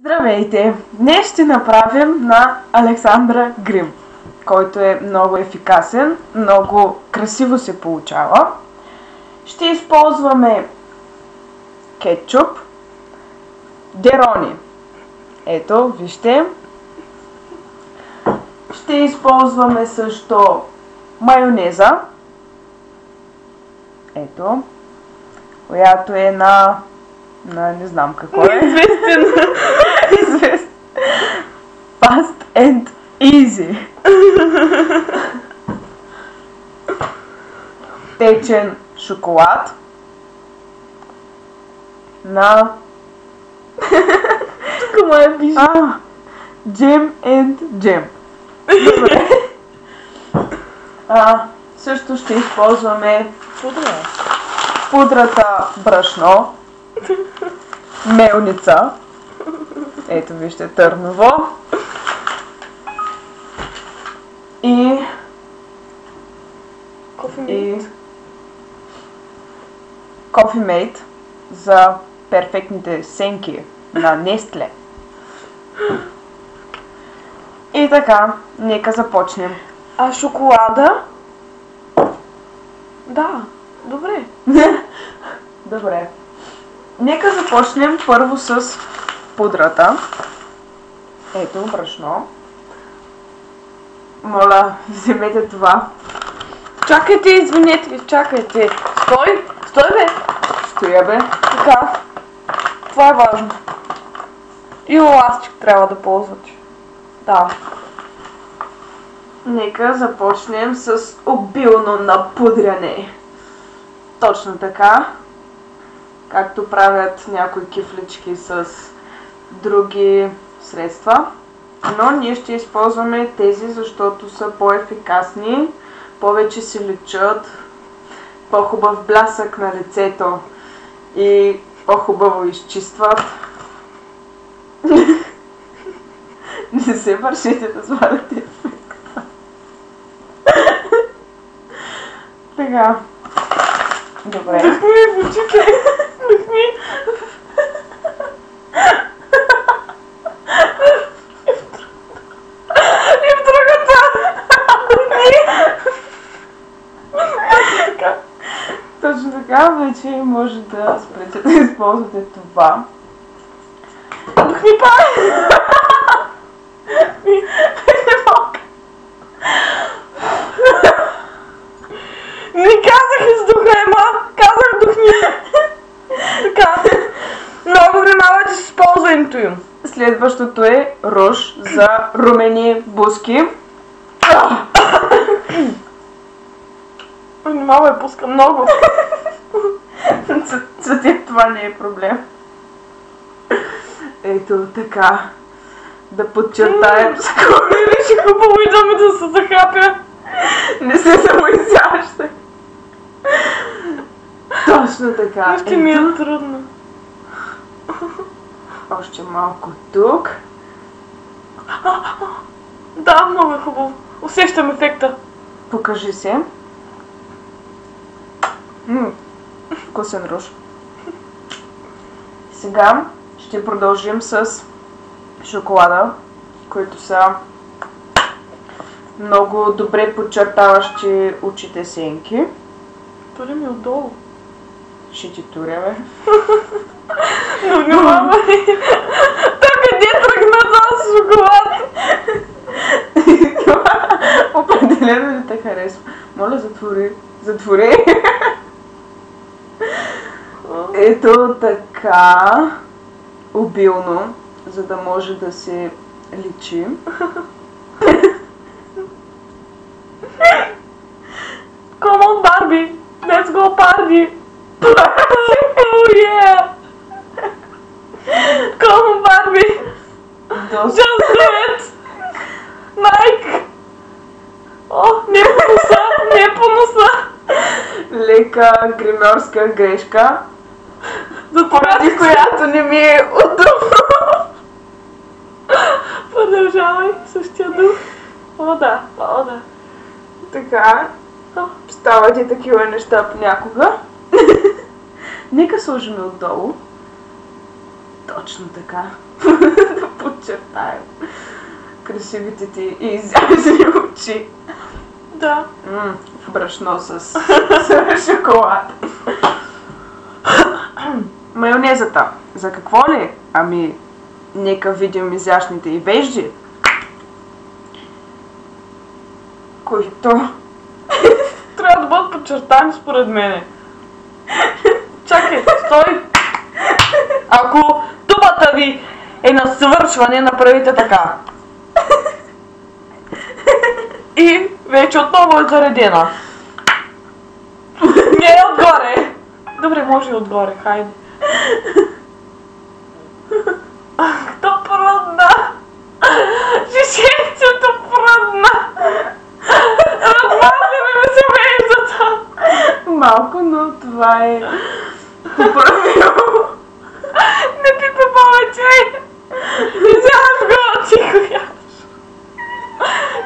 Здравейте! Днес ще направим на Александра грим, който е много ефикасен, много красиво се получава. Ще използваме кетчуп, дерони. Ето, вижте. Ще използваме също майонеза. Ето, която е на не знам какво е. Известен. Fast and easy. Течен шоколад на Jam and Jam. Добре. Също ще използваме пудрата брашно, мелница, ето вижте Търново, и Coffee Mate за перфектните сенки на Нестле. И така, нека започнем. А шоколада? Да, добре. Добре. Нека започнем първо с пудрата. Ето, брашно. Моля, вземете това. Чакайте, извинете, чакайте. Стой, стой бе. Стоя бе. Така. Това е важно. И еластик трябва да ползвате. Да. Нека започнем с обилно напудряне. Точно така. Както правят някои кифлички с други средства. Но ние ще използваме тези, защото са по-ефикасни, повече се личат, по-хубав блясък на лицето и по-хубаво изчистват. Не се вършите да сваляте ефекта. Така. Добре. Дъхни в очите. Дъхни. И в другата. Дъхни. Точно така, вече може да спрете да използвате това. Дъхни пак. Не казах издуха, ема! Казах духни! Така. Много внимавайте с използването им. Следващото е руж за румени бузки. Внимавай, пуска много. За теб това не е проблем. Ето така. Да подчертаем скоро. Ще хубаво идваме да се захапя. Не се самоизяждай. Точно така. Ще ми е трудно. Още малко тук. Да, много е хубаво. Усещам ефекта. Покажи се. Вкусен руж. Сега ще продължим с шоколада, които са много добре подчертаващи очите сенки. Тури ми отдолу. Ще ти туря, бе. Но внимавай. Та къде тръгна този шоколад? Определено ли те харесва? Моля, затвори. Затвори. Ето така. Обилно, за да може да се личи. Come on, Barbie! Let's go party! Oh yeah! Come on, Barbie! Just do it! Nike! О, не по носа! Не по носа! Лека гримьорска грешка, Поради която не ми е удобно. Продължавай същия дух. О, да, о, да. Така, стават и такива неща понякога. Нека сложим отдолу. Точно така. подчертаем красивите ти и изяжени очи. Да. В брашно с шоколад. Майонезата. За какво ли? Ами, нека видим изящните и вежди, които трябва да бъдат подчертани според мене. Чакай, стой! Ако тубата ви е на свършване, направите така. И вече отново е заредена. Не е отгоре. Добре, може и отгоре, хайде. То пръдна. Шишенцето пръдна. Размазане ми се веждата. малко, но това е поправило. Не пипа повече. Вземаш го, тихо яш.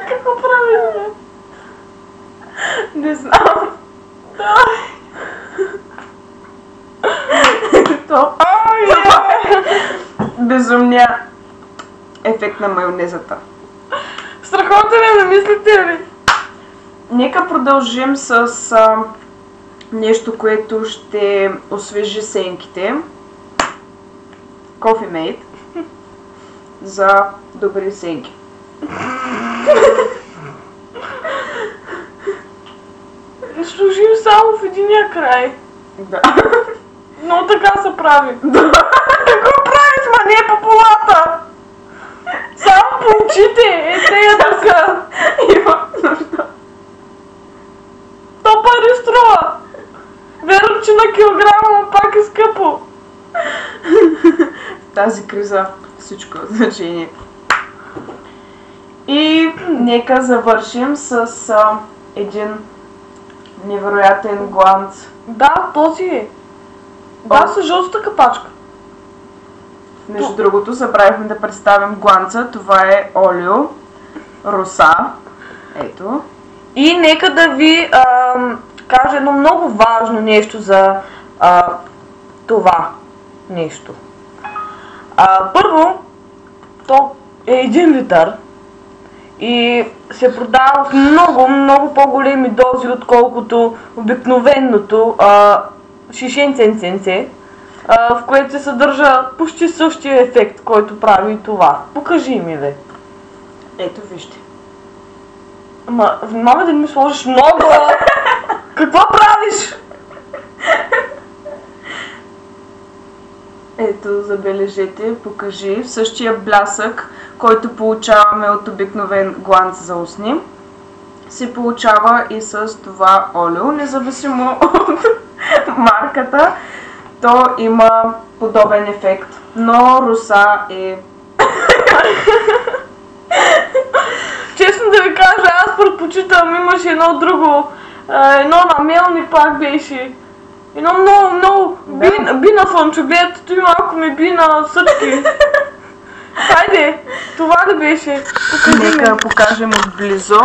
Какво правим, бе? Не знам. Това е безумния ефект на майонезата. страхотно ли да мислите ли? Нека продължим с нещо, което ще освежи сенките. Coffee Mate за добри сенки. Служим само в единия край. Да. Но така се прави. Какво правиш, ма не по полата? Само по очите, те я така. Има нужда. То пари струва. Вярвам, че на килограма, но пак е скъпо. В тази криза всичко е значение. И нека завършим с един невероятен гланц. Да, този е. Да, с жълтата капачка. Между другото, забравихме да представим гланца. Това е олио роса. Ето. И нека да ви кажа едно много важно нещо за това нещо. Първо, то е 1 литър и се продава в много, много по-големи дози, отколкото обикновеното шишенценценце, в което се съдържа почти същия ефект, който прави и това. Покажи ми, бе. Ето, вижте. Ама, внимавай да не ми сложиш много! Какво правиш? Ето, забележете, покажи. В същия блясък, който получаваме от обикновен гланц за устни, се получава и с това олио. Независимо от марката, то има подобен ефект. Но роса е... Честно да ви кажа, аз предпочитам, имаше едно друго, едно на мелни пак беше. Едно много, бина слънчогледото и малко ми бина съчки. Хайде, това ли беше? Нека покажем отблизо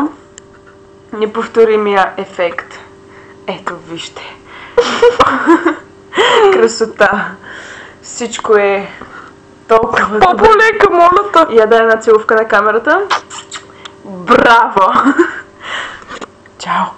неповторимия ефект. Ето, вижте. Красота. Всичко е толкова... По-полека, молята! Я дай една целувка на камерата. Браво! Чао!